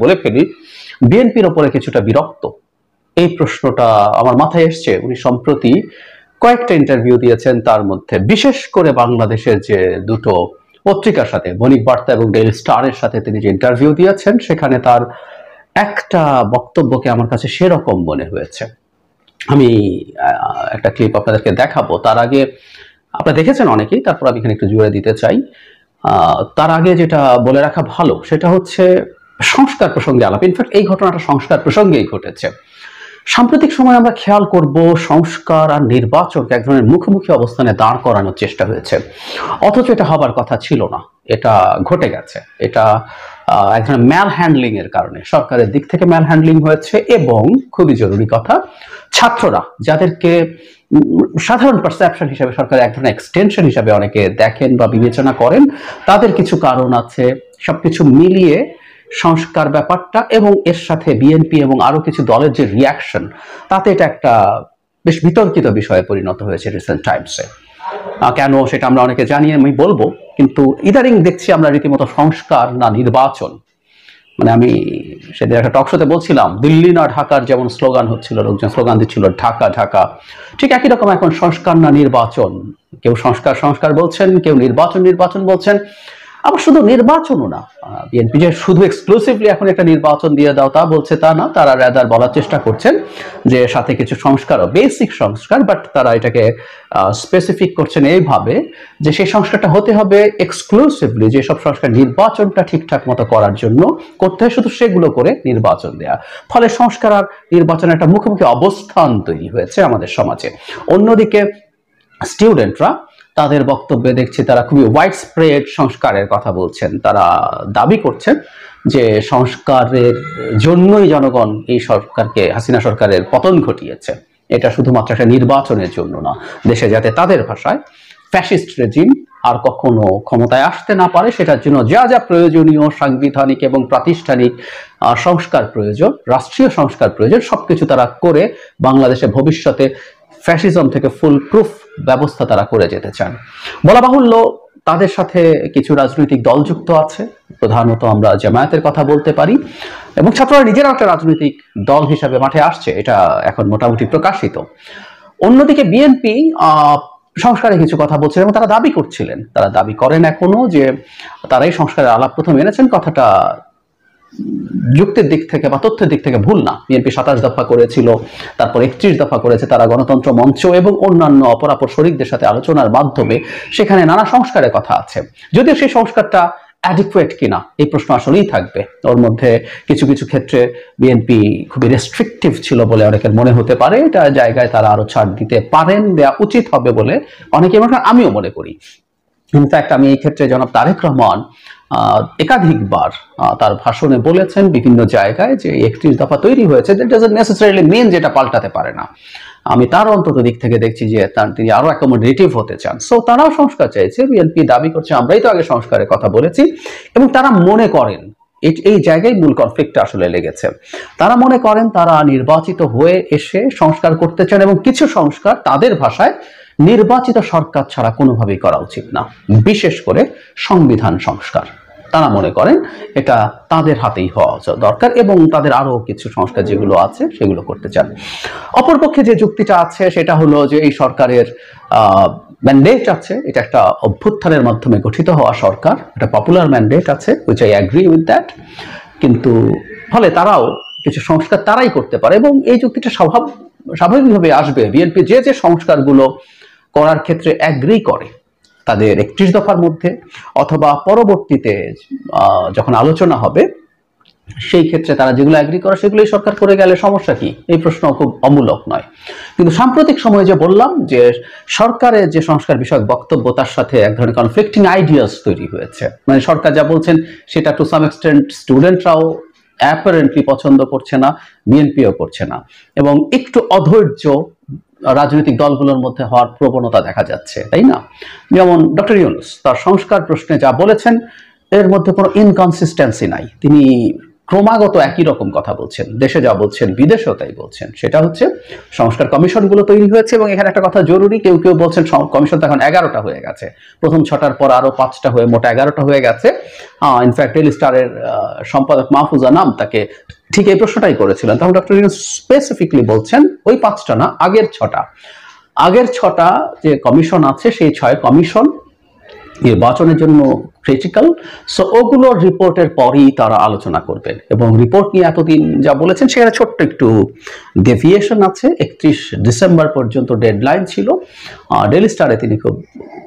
বলে ফেলি, বিএনপির ওপরে কিছুটা বিরক্ত। এই প্রশ্নটা আমার মাথায় এসছে। উনি সম্প্রতি কয়েকটা ইন্টারভিউ দিয়েছেন, তার মধ্যে বিশেষ করে বাংলাদেশের যে দুটো পত্রিকার সাথে, বণিক বার্তা এবং ডেইলি স্টারের সাথে তিনি যে ইন্টারভিউ দিয়েছেন, সেখানে তার একটা বক্তব্যকে আমার কাছে সেরকম মনে হয়েছে। আমি একটা ক্লিপ আপনাদেরকে দেখাবো। তার আগে আপনারা দেখেছেন অনেকেই, তারপর আমি এখানে একটু জুড়ে দিতে চাই। তার আগে যেটা বলে রাখা ভালো সেটা হচ্ছে সংস্কার প্রসঙ্গে আলাপ। ইনফ্যাক্ট এই ঘটনাটা সংস্কার প্রসঙ্গেই ঘটেছে। সাম্প্রতিক সময় আমরা খেয়াল করব সংস্কার আর নির্বাচনকে এক ধরনের মুখোমুখি অবস্থানে দাঁড় করানোর চেষ্টা হয়েছে, অথচ এটা হবার কথা ছিল না। এটা ঘটে গেছে। এটা এক ধরনের ম্যাল হ্যান্ডলিং এর কারণে, সরকারের দিক থেকে ম্যাল হ্যান্ডলিং হয়েছে। এবং খুবই জরুরি কথা, ছাত্ররা যাদেরকে সাধারণ পারসেপশন হিসাবে সরকার এক ধরনের এক্সটেনশন হিসাবে অনেকে দেখেন বা বিবেচনা করেন, তাদের কিছু কারণ আছে। সবকিছু মিলিয়ে সংস্কার ব্যাপারটা এবং এর সাথে বিএনপি এবং আরো কিছু দলের যে রিয়াকশন, তাতে এটা একটা বেশ বিতর্কিত বিষয়ে পরিণত হয়েছে রিসেন্ট টাইমসে। কেন সেটা আমরা অনেকে জানি, আমি বলবো। কিন্তু ইদারিং দেখছি আমরা রীতিমতো সংস্কার না নির্বাচন, মানে আমি সেদিন একটা টক শোতে বলছিলাম, দিল্লি না ঢাকার যেমন স্লোগান হচ্ছিল, লোকজন স্লোগান দিচ্ছিল ঢাকা ঢাকা, ঠিক একই রকম এখন সংস্কার না নির্বাচন। কেউ সংস্কার সংস্কার বলছেন, কেউ নির্বাচন নির্বাচন বলছেন। আবার শুধু নির্বাচনও না, বিএনপি যে শুধু এক্সক্লুসিভলি এখন একটা নির্বাচন দিয়ে দাও তা বলছে তা না, তারা রাদার বলার চেষ্টা করছেন যে সাথে কিছু সংস্কারও, বেসিক সংস্কার, বাট তারা এটাকে স্পেসিফিক করছেন এইভাবে যে সেই সংস্কারটা হতে হবে এক্সক্লুসিভলি যেসব সংস্কার নির্বাচনটা ঠিকঠাক মতো করার জন্য করতে হয়, শুধু সেগুলো করে নির্বাচন দেয়া। ফলে সংস্কার আর নির্বাচনের একটা মুখোমুখি অবস্থান তৈরি হয়েছে আমাদের সমাজে। অন্যদিকে স্টুডেন্টরা তাদের বক্তব্যে দেখছি তারা খুবই ওয়াইড স্প্রেড সংস্কারের কথা বলছেন। তারা দাবি করছেন যে সংস্কারের জন্যই জনগণ এই সরকারকে, হাসিনা সরকারের পতন ঘটিয়েছে। এটা শুধুমাত্র একটা নির্বাচনের জন্য না, দেশে যাতে তাদের ভাষায় ফ্যাসিস্ট রেজিম আর কখনো ক্ষমতায় আসতে না পারে, সেটার জন্য যা যা প্রয়োজনীয় সাংবিধানিক এবং প্রাতিষ্ঠানিক সংস্কার প্রয়োজন, রাষ্ট্রীয় সংস্কার প্রয়োজন, সবকিছু তারা করে বাংলাদেশে ভবিষ্যতে ফ্যাসিজম থেকে ফুল প্রুফ ব্যবস্থা তারা করে যেতে চান। বলা বাহুল্য তাদের সাথে কিছু রাজনৈতিক দল যুক্ত আছে, প্রধানত আমরা জামায়াতের কথা বলতে পারি, এবং ছাত্ররা নিজেরা একটা রাজনৈতিক দল হিসাবে মাঠে আসছে, এটা এখন মোটামুটি প্রকাশিত। অন্যদিকে বিএনপি সংস্কারে কিছু কথা বলছিলেন এবং তারা দাবি করছিলেন, তারা দাবি করেন এখনো যে তারাই সংস্কারের আলাপ প্রথম এনেছেন। কথাটা যুক্তির দিক থেকে বা তথ্যের দিক থেকে ভুল না। বিএনপি 27 দফা করেছিল, তারপর 31 দফা করেছে। তারা গণতন্ত্র মঞ্চ এবং অন্যান্য অপরাপর শরিকদের সাথে আলোচনার মাধ্যমে সেখানে নানা সংস্কারের কথা আছে। যদিও সেই সংস্কারটা অ্যাডিকুয়েট কিনা এই প্রশ্ন আসলেই থাকবে। ওর মধ্যে কিছু কিছু ক্ষেত্রে বিএনপি খুবই রেস্ট্রিকটিভ ছিল বলে অনেকের মনে হতে পারে। এটা জায়গায় তারা আরো ছাড় দিতে পারেন, দেওয়া উচিত হবে বলে অনেকে মনে করেন, আমিও মনে করি। ইনফ্যাক্ট আমি এই ক্ষেত্রে জনাব তারেক রহমান একাধিকবার তার ভাষণে বলেছেন বিভিন্ন জায়গায় যে 31 দফা তৈরি হয়েছে, দ্যাট ডাজন্ট নেসেসারিলি মিন যেটা পাল্টাতে পারে না। আমি তার অন্তত দিক থেকে দেখছি যে তিনি আরো অ্যাকোমোডেটিভ হতে চান। সো তারাও সংস্কার চাইছে, বিএনপি দাবি করছে আমরাই তো আগে সংস্কারের কথা বলেছি, এবং তারা মনে করেন এই জায়গায় মূল কনফ্লিক্টটা আসলে লেগেছে। তারা মনে করেন তারা নির্বাচিত হয়ে এসে সংস্কার করতে চান, এবং কিছু সংস্কার তাদের ভাষায় নির্বাচিত সরকার ছাড়া কোনোভাবেই করা উচিত না, বিশেষ করে সংবিধান সংস্কার। তারা মনে করেন এটা তাদের হাতেই হওয়া দরকার, এবং তাদের আরো কিছু সংস্কার যেগুলো আছে সেগুলো করতে চান। অপরপক্ষে যে যুক্তিটা আছে সেটা হলো যে এই সরকারের ম্যান্ডেট আছে, এটা একটা অভ্যুত্থানের মাধ্যমে গঠিত হওয়া সরকার, এটা পপুলার ম্যান্ডেট আছে, which I agree with that. কিন্তু ফলে তারাও কিছু সংস্কার তারাই করতে পারে, এবং এই যুক্তিটা স্বাভাবিকভাবে আসবে। বিএনপি যে যে সংস্কারগুলো করার ক্ষেত্রে অ্যাগ্রি করে তাদের 31 দফার মধ্যে অথবা পরবর্তীতে যখন আলোচনা হবে সেই ক্ষেত্রে তারা যেগুলো অ্যাগ্রি করে সেগুলোই সরকার করে গেলে সমস্যা কি, এই প্রশ্ন খুব অমূলক নয়। কিন্তু সাম্প্রতিক সময়ে যে বললাম যে সরকারের যে সংস্কার বিষয়ক বক্তব্য, তার সাথে এক ধরনের কনফ্লিক্টিং আইডিয়াস তৈরি হয়েছে। মানে সরকার যা বলছেন সেটা টু সাম এক্সটেন্ট স্টুডেন্টরাও অ্যাপারেন্টলি পছন্দ করছে না, বিএনপিও করছে না, এবং একটু অধৈর্য রাজনৈতিক দলগুলোর মধ্যে হওয়ার প্রবণতা দেখা যাচ্ছে, তাই না? যেমন ডক্টর ইউনূস তার সংস্কার প্রশ্নে যা বলেছেন এর মধ্যে কোনো ইনকনসিস্টেন্সি নাই। তিনি ক্রমাগত একই রকম কথা বলছেন, দেশে যা বলছেন বিদেশেও তাই বলছেন, সেটা হচ্ছে সংস্কার কমিশনগুলো তৈরি হয়েছে। এবং এখানে একটা কথা জরুরি, কেউ কেউ বলছেন কমিশন তো এখন 11টা হয়ে গেছে, প্রথম 6টার পর আরো 5টা হয়ে মোট 11টা হয়ে গেছে। ইনফ্যাক্ট ডেইলি স্টারের সম্পাদক মাহফুজা নাম তাকে ঠিক এই প্রশ্নটাই করেছিলেন, তখন ডক্টর ইউনূস স্পেসিফিকলি বলছেন ওই 5টা না, আগের 6টা যে কমিশন আছে সেই 6 কমিশন নির্বাচনের জন্য ক্রিটিক্যাল। সো ওগুলোর রিপোর্টের পরই তারা আলোচনা করবেন, এবং রিপোর্ট নিয়ে এতদিন যা বলেছেন সেখানে ছোট্ট একটু ডেভিয়েশন আছে। 31 ডিসেম্বর পর্যন্ত ডেডলাইন ছিল। ডেইলি স্টারে তিনি খুব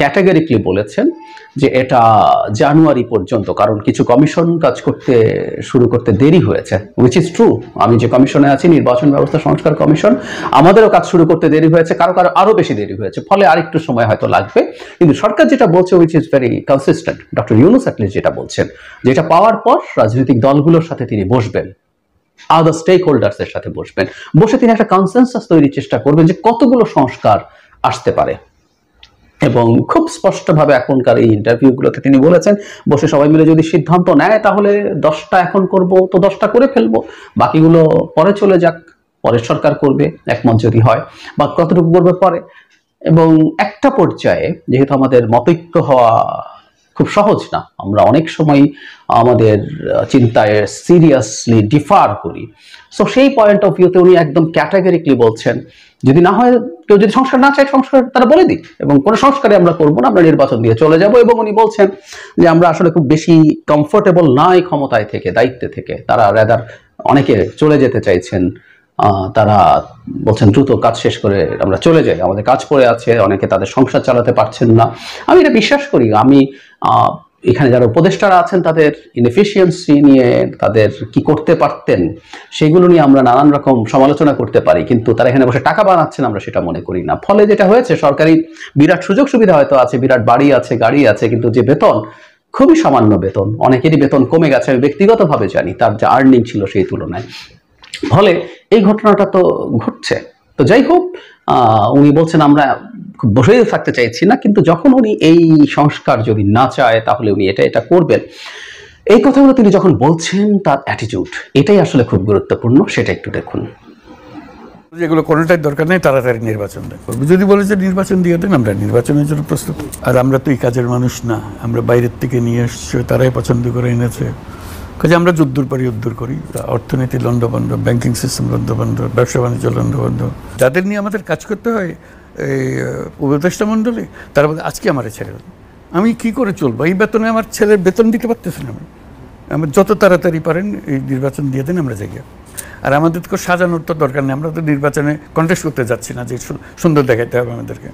ক্যাটাগরিক্যালি বলেছেন যে এটা জানুয়ারি পর্যন্ত, কারণ কিছু কমিশন কাজ করতে শুরু করতে দেরি হয়েছে, উইচ ইজ ট্রু। আমি যে কমিশনে আছি, নির্বাচন ব্যবস্থা সংস্কার কমিশন, আমাদেরও কাজ শুরু করতে দেরি হয়েছে, কারো আরো বেশি দেরি হয়েছে, ফলে আরেকটু সময় হয়তো লাগবে। কিন্তু সরকার যেটা বলছে, which is very consistent, doctor Yunus at least যেটা বলছেন, যেটা পাওয়ার পর রাজনৈতিক দলগুলোর সাথে তিনি বসবেন, আদার স্টেক হোল্ডার্সের সাথে বসে তিনি একটা কনসেনসাস তৈরির চেষ্টা করবেন যে কতগুলো সংস্কার আসতে পারে। এবং খুব স্পষ্টভাবে এখনকার এই ইন্টারভিউগুলোতে তিনি বলেছেন, বসে সবাই মিলে যদি সিদ্ধান্ত নেয় তাহলে 10টা এখন করব, তো 10টা করে ফেলবো, বাকিগুলো পরে চলে যাক, পরের সরকার করবে একমত যদি হয়, বা কতটুকু করবে পরে। এবং একটা পর্যায়ে, যেহেতু আমাদের মতৈক্য হওয়া খুব সহজ না, আমরা অনেক সময় আমাদের চিন্তায় সিরিয়াসলি ডিফার করি, সো সেই পয়েন্ট অফ ভিউতে উনি একদম ক্যাটাগরিক্যালি বলছেন যদি না হয়, কেউ যদি সংস্কার না চায় সংস্কার তারা বলে দিক, এবং কোনো সংস্কারে আমরা করবো না, আমরা নির্বাচন দিয়ে চলে যাব। এবং উনি বলছেন যে আমরা আসলে খুব বেশি কমফোর্টেবল নাই ক্ষমতায় থেকে, দায়িত্বে থেকে, তারা রেদার অনেকে চলে যেতে চাইছেন, তারা বলছেন দ্রুত কাজ শেষ করে আমরা চলে যাই, আমাদের কাজ পড়ে আছে, অনেকে তাদের সংসার চালাতে পারছেন না। আমি এটা বিশ্বাস করি। আমি এখানে যারা উপদেষ্টারা আছেন তাদের ইনএফিসিয়েন্সি নিয়ে, তাদের কি করতে পারতেন সেগুলো নিয়ে আমরা নানান রকম সমালোচনা করতে পারি, কিন্তু তারা এখানে বসে টাকা বানাচ্ছেন আমরা সেটা মনে করি না। ফলে যেটা হয়েছে, সরকারি বিরাট সুযোগ সুবিধা হয়তো আছে, বিরাট বাড়ি আছে, গাড়ি আছে, কিন্তু যে বেতন, খুবই সামান্য বেতন, অনেকেরই বেতন কমে গেছে, আমি ব্যক্তিগতভাবে জানি, তার যে আর্নিং ছিল সেই তুলনায়। ফলে এই ঘটনাটা তো ঘটছে। তো যাই হোক, উনি বলছেন আমরা খুব বসেই থাকতে চাইছি না, কিন্তু যখন উনি এই সংস্কার যদি না চায় তাহলে উনি এটা করবেন, এই কথাগুলো তিনি যখন বলছেন তার অ্যাটিটিউড, এটাই আসলে খুব গুরুত্বপূর্ণ, সেটা একটু দেখুন। যেগুলো কোনোটাই দরকার নেই, তাড়াতাড়ি নির্বাচন করবো। যদি বলে যে নির্বাচন দিয়ে দেন, আমরা নির্বাচনের জন্য প্রস্তুত। আর আমরা তো এই কাজের মানুষ না, আমরা বাইরের থেকে নিয়ে এসছে, তারাই পছন্দ করে এনেছে, কাজে আমরা যুদ্ধর পরই উদ্ধার করি। অর্থনীতি লন্ডভন্ড, ব্যাংকিং সিস্টেম লন্ডভন্ড, ব্যবসা বাণিজ্য লন্ডভন্ড, যাদের নিয়ে আমাদের কাজ করতে হয় এই উপদেষ্টা মণ্ডলী, তারা বলে আজকে আমার ছেড়ে দেন, আমি কি করে চলবো, এই বেতনে আমার ছেলের বেতন দিতে পারতেছি না, আমি যত তাড়াতাড়ি পারেন এই নির্বাচন দিয়ে দেন, আমরা যাই। আর আমাদের তো সাজানোর তো দরকার নেই, আমরা তো নির্বাচনে কন্টেস্ট করতে যাচ্ছি না যে সুন্দর দেখাইতে হবে আমাদেরকে,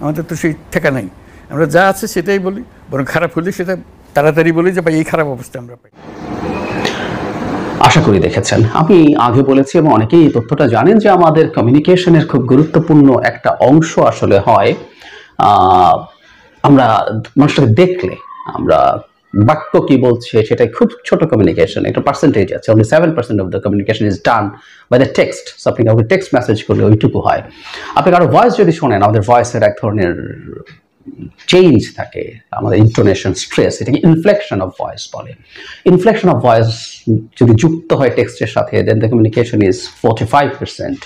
আমাদের তো সেই ঠেকা নেই, আমরা যা আছে সেটাই বলি, বরং খারাপ হলে সেটা তাড়াতাড়ি বলি যে ভাই এই খারাপ অবস্থা আমরা পাই। আশা করি দেখেছেন, আমি আগে বলেছি এবং অনেকেই এই তথ্যটা জানেন যে আমাদের কমিউনিকেশনের খুব গুরুত্বপূর্ণ একটা অংশ আসলে হয় আমরা মানুষটাকে দেখলে, আমরা বাক্য কি বলছে সেটাই খুব ছোট কমিউনিকেশন, একটা পার্সেন্টেজ আছে, only 7% of the communication is done by the text. So আপনি কাউকে টেক্সট মেসেজ করলে ওইটুকু হয়। আপনি কারো ভয়েস যদি শোনেন, আমাদের ভয়েসের এক ধরনের চেঞ্জ থাকে, আমাদের ইন্টোনেশন, স্ট্রেস, এটাকে ইনফ্লেকশন অফ ভয়েস বলে। ইনফ্লেকশন অফ ভয়েস যদি যুক্ত হয় টেক্সটের সাথে, দেন দ্য কমিউনিকেশন ইজ 45%,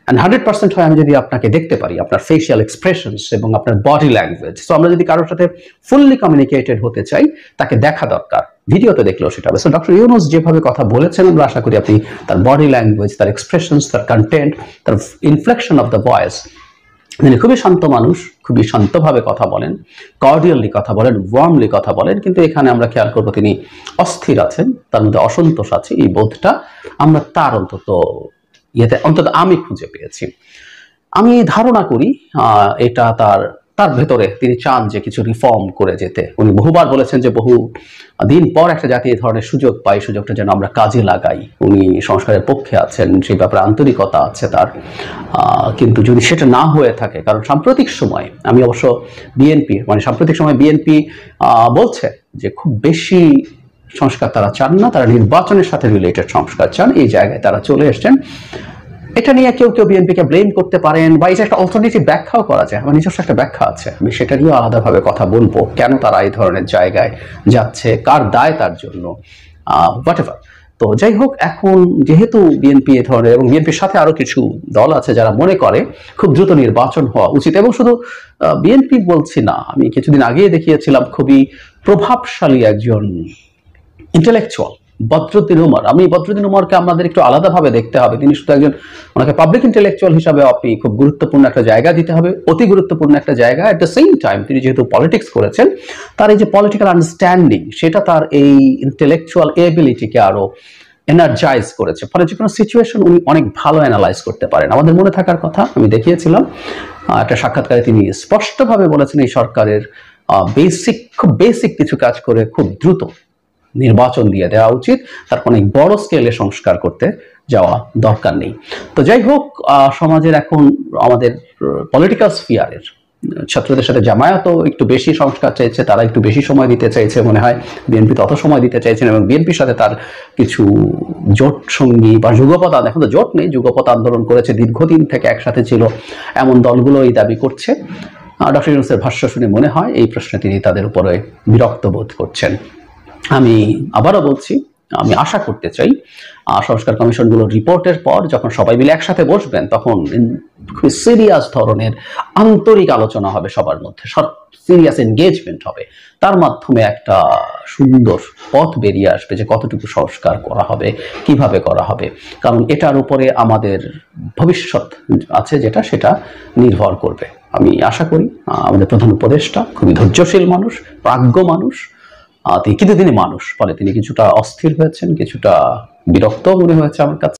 and 100% হয় আমি যদি আপনাকে দেখতে পারি, আপনার ফেশিয়াল এক্সপ্রেশনস এবং আপনার বডি ল্যাঙ্গুয়েজ। সো আমরা যদি কারোর সাথে ফুললি কমিউনিকেটেড হতে চাই, তাকে দেখা দরকার, ভিডিওতে দেখলেও সেটা হবে। সো ডক্টর ইউনূস যেভাবে কথা বলেছেন, আমরা আশা করি আপনি তার বডি ল্যাঙ্গুয়েজ, তার এক্সপ্রেশনস, তার কন্টেন্ট, তার ইনফ্লেকশন অফ দ্য ভয়েস, তিনি খুবই শান্ত মানুষ, খুবই শান্তভাবে কথা বলেন, কর্ডিয়ালি কথা বলেন, ওয়ার্মলি কথা বলেন, কিন্তু এখানে আমরা খেয়াল করবো তিনি অস্থির আছেন, তার মধ্যে অসন্তোষ আছে, এই বোধটা আমরা তার অন্তত আমি খুঁজে পেয়েছি। আমি ধারণা করি এটা তার ভেতরে তিনি চান যে কিছু রিফর্ম করে যেতে। উনি বহুবার বলেছেন যে বহু দিন পর একটা জাতি এই ধরনের সুযোগ পাই, সুযোগটা যেন আমরা কাজে লাগাই। উনি সংস্কারের পক্ষে আছেন, সেই ব্যাপারে আন্তরিকতা আছে তার, কিন্তু যদি সেটা না হয়ে থাকে, কারণ সাম্প্রতিক সময় আমি অবশ্য সাম্প্রতিক সময় বিএনপি বলছে যে খুব বেশি সংস্কার তারা চান না, তারা নির্বাচনের সাথে রিলেটেড সংস্কার চান, এই জায়গায় তারা চলে এসছেন। এটা নিয়ে কেউ কেউ বিএনপিকে ব্লেম করতে পারেন, বা এটা একটা অল্টারনেটিভ ব্যাখ্যাও করা যায়, আমার নিজস্ব একটা ব্যাখ্যা আছে, আমি সেটা নিয়েও আলাদাভাবে কথা বলবো, কেন তারা এই ধরনের জায়গায় যাচ্ছে, কার দায় তার জন্য, হোয়াটএভার। তো যাই হোক, এখন যেহেতু বিএনপি এ ধরনের, এবং বিএনপির সাথে আরো কিছু দল আছে যারা মনে করে খুব দ্রুত নির্বাচন হওয়া উচিত, এবং শুধু বিএনপি বলছি না, আমি কিছুদিন আগেই দেখিয়েছিলাম খুবই প্রভাবশালী একজন ইন্টেলেকচুয়াল বদরুদ্দিন উমর। আমি বদরুদ্দিন উমরকে আমাদের একটু আলাদাভাবে দেখতে হবে। তিনি শুধু একজন, ওনাকে পাবলিক ইন্টেলেকচুয়াল হিসাবে আপনি খুব গুরুত্বপূর্ণ একটা জায়গা দিতে হবে, অতি গুরুত্বপূর্ণ একটা জায়গা। এট দ্য সেম টাইম তিনি যেহেতু পলিটিক্স করেছেন, তার এই যে পলিটিক্যাল আন্ডারস্ট্যান্ডিং, সেটা তার এই ইন্টেলেকচুয়াল এবিলিটিকে আরো এনার্জাইজ করেছে। ফলে যে কোনো সিচুয়েশন উনি অনেক ভালো অ্যানালাইজ করতে পারেন। আমাদের মনে থাকার কথা, আমি দেখিয়েছিলাম একটা সাক্ষাৎকারে তিনি স্পষ্টভাবে বলেছেন এই সরকারের খুব বেসিক কিছু কাজ করে খুব দ্রুত নির্বাচন দিয়ে দেওয়া উচিত, তার অনেক বড় স্কেলে সংস্কার করতে যাওয়া দরকার নেই। তো যাই হোক, সমাজের এখন আমাদের পলিটিক্যাল স্ফিয়ারের ছাত্রদের সাথে জামায়াতও একটু বেশি সংস্কার চাইছে, তারা একটু বেশি সময় দিতে চাইছে মনে হয়, বিএনপি তত সময় দিতে চাইছেন, এবং বিএনপির সাথে তার কিছু জোট সঙ্গী বা যুগপৎ, এখন তো জোট নেই, যুগপৎ আন্দোলন করেছে, দীর্ঘদিন থেকে একসাথে ছিল, এমন দলগুলো এই দাবি করছে। ডক্টর ইউনূসের ভাষ্য শুনে মনে হয় এই প্রশ্নে তিনি তাদের উপরে বিরক্ত বোধ করছেন। আমি আবারও বলছি, আমি আশা করতে চাই সংস্কার কমিশনগুলোর রিপোর্টের পর যখন সবাই মিলে একসাথে বসবেন, তখন খুব সিরিয়াস ধরনের আন্তরিক আলোচনা হবে, সবার মধ্যে সিরিয়াস এনগেজমেন্ট হবে, তার মাধ্যমে একটা সুন্দর পথ বেরিয়ে আসবে যে কতটুকু সংস্কার করা হবে, কিভাবে করা হবে। কারণ এটার উপরে আমাদের ভবিষ্যৎ আছে, সেটা নির্ভর করবে। আমি আশা করি আমাদের প্রধান উপদেষ্টা খুবই ধৈর্যশীল মানুষ, প্রাজ্ঞ মানুষ, কিন্তু তিনি মানুষ, ফলে তিনি কিছুটা অস্থির হয়েছেন, কিছুটা বিরক্ত মনে হয়েছে আমার কাছে।